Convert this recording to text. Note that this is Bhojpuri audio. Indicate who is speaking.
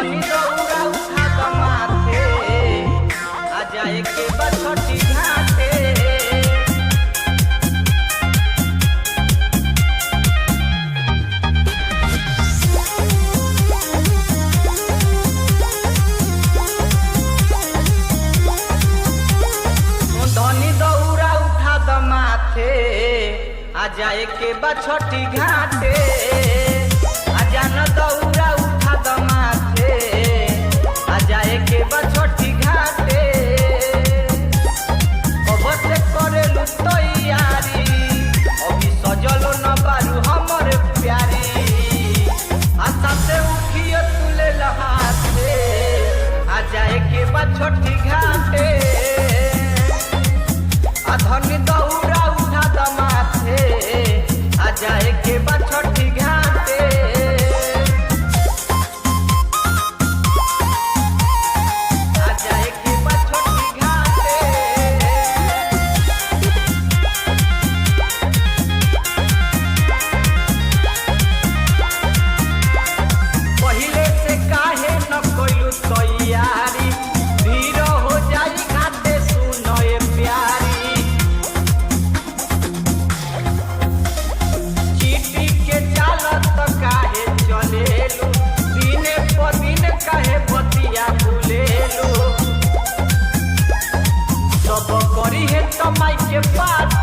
Speaker 1: धनी दौरा उठा द माथे आ जाए के बा छठी घाटे। धनी दौरा उठा द माथे आ जाए के बा छठी घाटे। आ जान दौरा उठा द माथे आ जाए के बा छठी घाटे। अवश्य करेलु तैयारी अभी सजलो न बारू हमर प्यारी। आशा से उठिए तुले हाथे आ जाए के बा छठी घाटे। धनी दौरा उठा द माथे आ जाए के बा छठी घाटे। आ जाए के बा छठी घाटे। पहिले से काहे न कोइलू तैयारी धीर हो जाई घाटे सुनो ए प्यारी। काहे चलेलू दिने पर दिन काहे बतिया भूलेलू सब करी है तो माई के पास